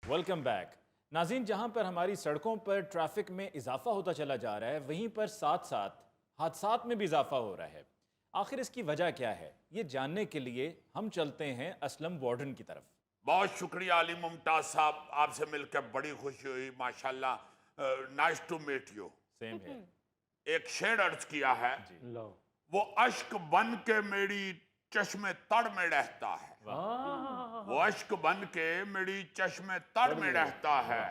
Welcome back नाज़रीन। जहां पर हमारी सड़कों पर ट्रैफिक में इजाफा होता चला जा रहा है, वहीं पर साथ साथ हादसात में भी इजाफा हो रहा है। आखिर इसकी वजह क्या है, ये जानने के लिए हम चलते हैं असलम वार्डन की तरफ। बहुत शुक्रिया अली मुमताज साहब, आपसे मिलकर बड़ी खुशी हुई। माशाल्लाह, nice to meet you. Same है। एक शेर अर्ज किया है, वो अश्क बन के मेरी चश्मे तड़ में रहता है। वो अश्क बन के मेरी चश्मे तड़ में रहता है,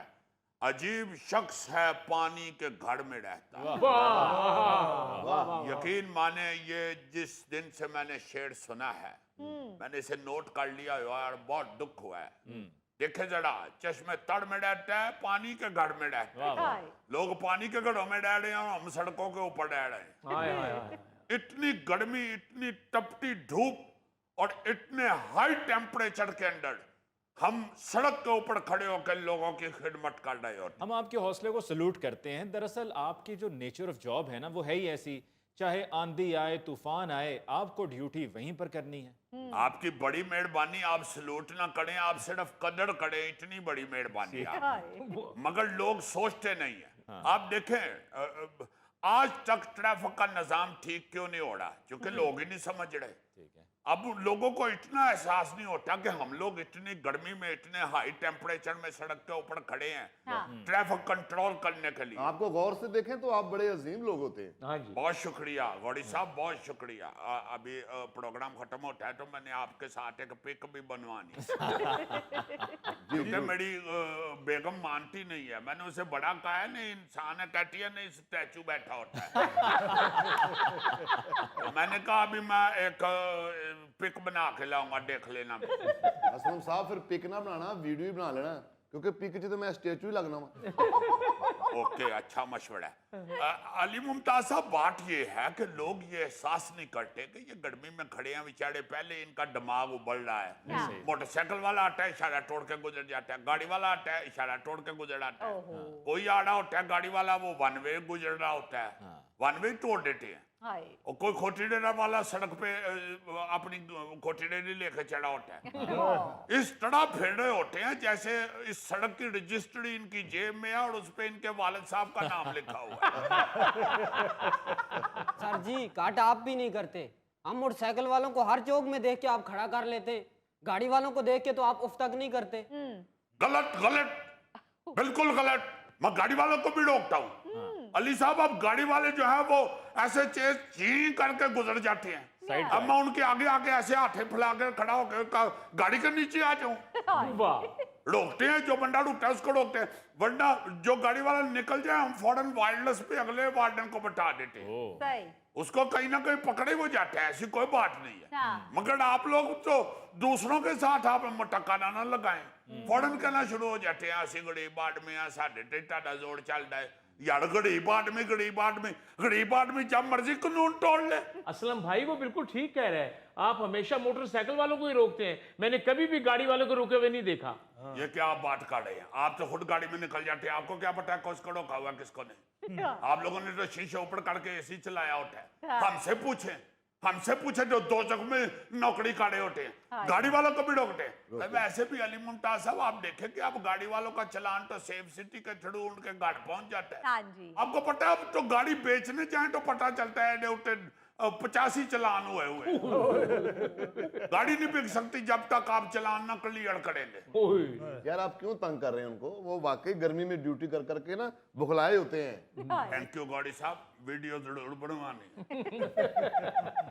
अजीब शख्स है पानी के घर में रहता है। यकीन माने ये जिस दिन से मैंने शेर सुना है, मैंने इसे नोट कर लिया यार, बहुत दुख हुआ है। देखे जरा, चश्मे तड़ में रहता है, पानी के घर में रहता है। लोग पानी के घरों में रह रहे हैं और हम सड़कों के ऊपर रह रहे हैं। इतनी गर्मी, इतनी तपती धूप और इतने हाई टेम्परेचर के अंदर हम सड़क के ऊपर खड़े होकर लोगों की खिदमत कर रहे होते हैं। हम आपके हौसले को सलूट करते हैं। दरअसल आपकी जो नेचर ऑफ जॉब है ना, वो है ही ऐसी, चाहे आंधी आए तूफान आए, आपको ड्यूटी वहीं पर करनी है। आपकी बड़ी मेहरबानी, आप सलूट ना करें, आप सिर्फ कदर करें, इतनी बड़ी मेहरबानी आप। मगर लोग सोचते नहीं है। आप देखें, आज तक ट्रैफिक का निजाम ठीक क्यों नहीं हो रहा? क्योंकि लोग ही नहीं समझ रहे। ठीक है। अब लोगों को इतना एहसास नहीं होता कि हम लोग इतनी गर्मी में, इतने हाई टेम्परेचर में सड़क के ऊपर खड़े हैं ट्रैफिक कंट्रोल करने के लिए। आपको गौर से देखें तो आप बड़े अजीम लोग होते हैं। हाँ जी। बहुत शुक्रिया गौरी साहब, बहुत शुक्रिया। अभी प्रोग्राम खत्म होता है तो मैंने आपके साथ एक पिक भी बनवानी क्योंकि मेरी बेगम मानती नहीं है। मैंने उसे बड़ा कहा है, नहीं इंसान है, कहती है नहीं स्टैचू बैठा होता है। तो मैंने कहा अभी मैं एक पिक बना के लाऊंगा, देख लेना। असलम साहब, फिर पिक ना बनाना, वीडियो ही बना लेना, क्योंकि पिक च तो मैं स्टैचू ही लगना वा। ओके, अच्छा मशवरा है। अली मुमताज साहब, बात ये है कि लोग ये एहसास नहीं करते कि ये गर्मी में खड़े हैं बेचारे, पहले इनका दिमाग उबल रहा है। मोटरसाइकिल वाला आता है, इशारा तोड़ के गुजर जाता है। गाड़ी वाला आता है, इशारा तोड़ के गुजर आता है। कोई आ रहा होता है गाड़ी वाला, वो वन वे गुजर रहा होता है, वन वे तोड़ देते हैं। और कोई खोटी डेरा वाला सड़क पे अपनी खोटी डेरी लेके चढ़ा होता है। इस तरह फिर रहे होते हैं जैसे इस सड़क की रजिस्ट्री इनकी जेब में है और उस पे इनके वालिद साहब का नाम लिखा हुआ है। सर जी, काट आप भी नहीं करते। हम मोटरसाइकिल वालों को हर चौक में देख के आप खड़ा कर लेते, गाड़ी वालों को देख के तो आप उफ तक नहीं करते। गलत गलत, बिल्कुल गलत। मैं गाड़ी वालों को भी रोकता हूँ। अली साहब, अब गाड़ी वाले जो है वो ऐसे चेज ची करके गुजर जाते हैं। अब मैं उनके आगे आगे ऐसे हाथे फैला कर खड़ा होकर गाड़ी के नीचे आ जाऊं? रोकते हैं, जो बंदा रुकता है उसको रोकते हैं, वरना जो गाड़ी वाला निकल जाए हम फौरन वायरलेस पे अगले वार्डन को बता देते हैं। उसको कहीं ना कहीं पकड़े वो जाता है, ऐसी कोई बात नहीं है। मगर आप लोग तो दूसरों के साथ आप मटकाना ना लगाएं, फौरन कहना शुरू हो जाते हैं असि गरीब आदमी आ, साडे ते तुहाडा जोड़ चलता है। यार गरीब आदमी, गरीब आदमी, गरीब आदमी जब मर्जी कानून तोड़ ले। असलम भाई वो बिल्कुल ठीक कह रहे हैं। आप हमेशा मोटरसाइकिल वालों को ही रोकते हैं, मैंने कभी भी गाड़ी वालों को रोके हुए नहीं देखा। ये क्या आप बात कर रहे हैं? आप तो खुद गाड़ी में निकल जाते हैं, आपको क्या पता है किसको रोका हुआ किसको नहीं? आप लोगों ने तो शीशे ऊपर करके एसी चलाया होता है। हमसे पूछे जो दो जगह में नौकरी करे होते हैं, गाड़ी वालों को भी रोकते हैं। वैसे भी अली मुमताज साहब, आप देखें कि अब गाड़ी वालों का चलान तो सेफ सिटी के थ्रू उनके घर पहुंच जाता है। आपको पता है, अब तो गाड़ी बेचने जाए तो पता चलता है 85 चलान हुए गाड़ी नहीं बिक सकती जब तक आप चलान ना क्लियर करेंगे। यार आप क्यों तंग कर रहे हैं उनको? वो वाकई गर्मी में ड्यूटी कर करके ना बुखलाए होते हैं। थैंक यू गौरी साहब, वीडियो जरूर बनवानी।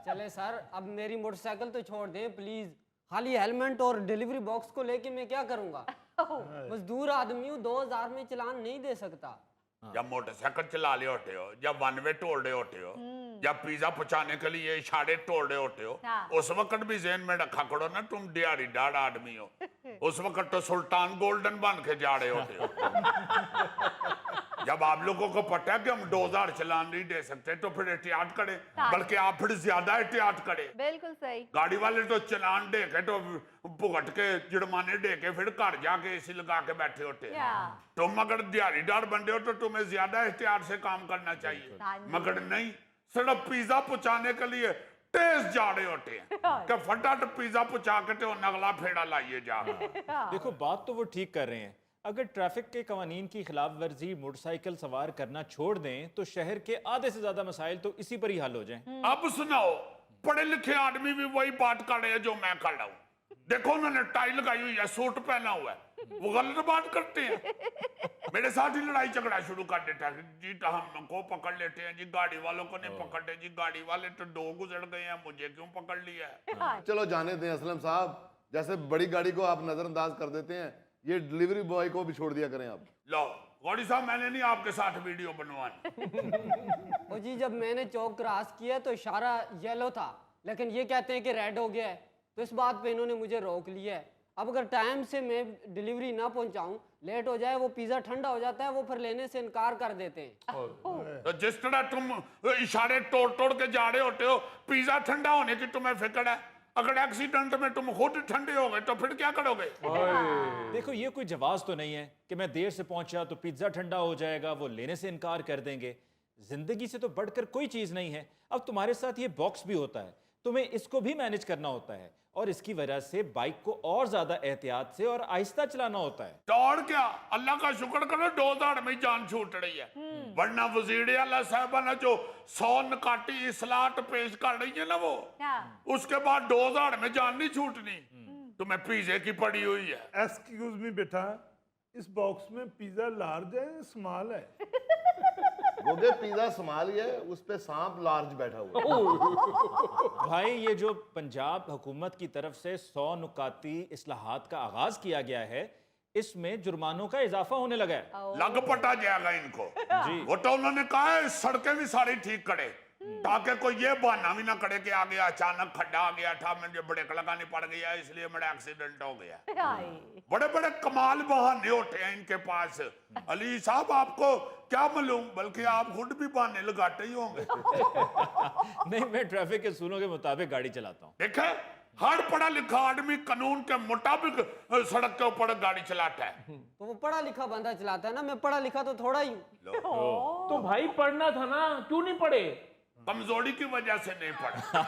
चले सर, अब मेरी मोटरसाइकिल तो छोड़ दें प्लीज। खाली हेलमेट और डिलीवरी बॉक्स को लेके मैं क्या करूंगा? मजदूर आदमी हूँ, 2000 में चलान नहीं दे सकता। जब मोटरसाइकिल चला रहे होते हो, जब वन वे तोड़ रहे होते हो, जब पिज्जा पहुंचाने के लिए इशारे तोड़ रहे होते हो, उस वक्त भी ज़हन में रखा करो ना तुम दिहाड़ीदार आदमी हो। उस वक्त तो सुल्तान गोल्डन बन के जा रहे होते हो। जब आप लोगों को पता है कि हम 2000 चलान नहीं दे सकते तो फिर एहतियात करें, बल्कि आप फिर ज्यादा एहतियात करें। बिल्कुल सही। गाड़ी वाले तो चलान दे के तो भुगत के जुर्माने दे के फिर घर जाके एसी लगा के बैठे होते हैं। तुम अगर दिहाड़ीदार बंदे हो तो तुम्हें ज्यादा एहतियात से काम करना चाहिए, मगर नहीं, सिर्फ पिज्जा पहुंचाने के लिए तेज जा रहे होते हैं कि फटाफट पिज्जा पहुंचा के तो अगला फेड़ा लाइए जा। देखो बात तो वो ठीक कर रहे हैं। अगर ट्रैफिक के कवानीन की खिलाफ वर्जी मोटरसाइकिल सवार करना छोड़ दें तो शहर के आधे से ज्यादा मसाइल तो इसी पर ही हल हो जाएं। अब सुनाओ, पढ़े लिखे आदमी भी वही बात कर रहे हैं जो मैं कर रहा हूँ। देखो उन्होंने टाई लगाई हुई है, सूट पहना हुआ है, वो गलत बात करते हैं। मेरे साथ ही लड़ाई झगड़ा शुरू कर देता है, जी तो हमको पकड़ लेते हैं जी, गाड़ी वालों को नहीं पकड़ते जी, गाड़ी वाले तो दो गुजर गए हैं, मुझे क्यों पकड़ लिया है। चलो जाने दें असलम साहब, जैसे बड़ी गाड़ी को आप नजरअंदाज कर देते हैं, ये डिलीवरी बॉय को भी छोड़ दिया करें आप। लो गौरी साहब, मैंने नहीं आपके साथ वीडियो बनवानी। और जी जब मैंने चौक क्रॉस किया तो इशारा येलो था, लेकिन ये कहते हैं कि रेड हो गया है, तो इस बात पे इन्होंने मुझे रोक लिया है। अब अगर टाइम से मैं डिलीवरी ना पहुंचाऊं, लेट हो जाए, वो पिज़्ज़ा ठंडा हो जाता है, वो फिर लेने से इनकार कर देते हैं। तो जिस तरह तुम इशारे तोड़ तोड़ के जा रहे होते हो, पिज्जा ठंडा होने की तुम्हें फिक्र है, अगर एक्सीडेंट में तुम खुद ठंडे हो गए तो फिर क्या करोगे। देखो ये कोई जवाब तो नहीं है कि मैं देर से पहुंचा तो पिज्जा ठंडा हो जाएगा, वो लेने से इनकार कर देंगे। जिंदगी से तो बढ़कर कोई चीज नहीं है। अब तुम्हारे साथ ये बॉक्स भी होता है, तुम्हें इसको भी मैनेज करना होता है, और इसकी वजह से बाइक को और ज्यादा एहतियात से और आहिस्ता चलाना होता है। तो और क्या, अल्लाह का शुक्र करो 2000 में जान छूट रही है, वरना वजीर आला साहबा ने जो 100 नकाटी इस्लाहत पेश कर रही है ना, वो उसके बाद 2000 में जान नहीं छूटनी। तुम्हें पिज्जे की पड़ी हुई है। एक्सक्यूज मी बेटा, इस बॉक्स में पिज्जा लार्ज है स्मॉल है? गोगे पिज्जा स्मॉल ही है, उस पे सांप लार्ज बैठा हुआ है। भाई ये जो पंजाब हुकूमत की तरफ से 100 नुकाती इस्लाहात का आगाज किया गया है, इसमें जुर्मानों का इजाफा होने लगा है। लग पटा जाएगा इनको जी। वो तो उन्होंने कहा है सड़कें भी सारी ठीक करे, ताकि कोई ये बहाना भी ना करे कि आगे अचानक खड्डा आ गया था, मुझे ब्रेक लगानी पड़ गया इसलिए मेरा एक्सीडेंट हो गया। बड़े बड़े कमाल बहाने होते हैं इनके पास। अली साहब आपको क्या मालूम, बल्कि आप खुद भी बहाने लगाते ही होंगे। नहीं, मैं ट्रैफिक के असूलों के मुताबिक गाड़ी चलाता हूँ। देखे, हर पढ़ा लिखा आदमी कानून के मुताबिक सड़क के ऊपर गाड़ी चलाता है। तो वो पढ़ा लिखा बंदा चलाता है ना, मैं पढ़ा लिखा तो थोड़ा ही हूँ। तो भाई पढ़ना था ना, क्यों नहीं पढ़े? कमजोरी की वजह से नहीं पढ़ा।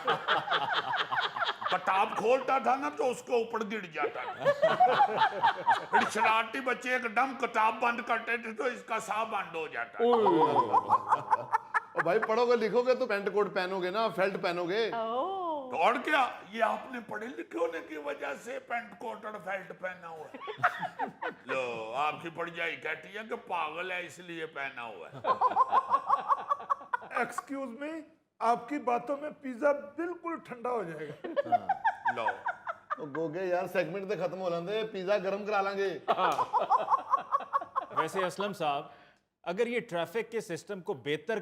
किताब खोलता था ना तो उसके ऊपर गिर जाता था। फिर शरारती बच्चे एकदम किताब बंद करते थे तो इसका साह बंद हो जाता। और भाई पढ़ोगे लिखोगे तो पेंट कोट पहनोगे ना, फेल्ट पहनोगे। तो और क्या, ये आपने पढ़े लिखे होने की वजह से पेंट कोट और फेल्ट पहना हुआ है। लो आपकी पढ़ाई कहती है कि पागल है इसलिए पहना हुआ है। एक्सक्यूज मी, आपकी बातों में पिज्जा बिल्कुल ठंडा हो जाएगा। लो तो गोगे यार सेगमेंट तो खत्म हो लेंदे, पिज्जा गर्म करा लेंगे। वैसे असलम साहब, अगर ये ट्रैफिक के सिस्टम को बेहतर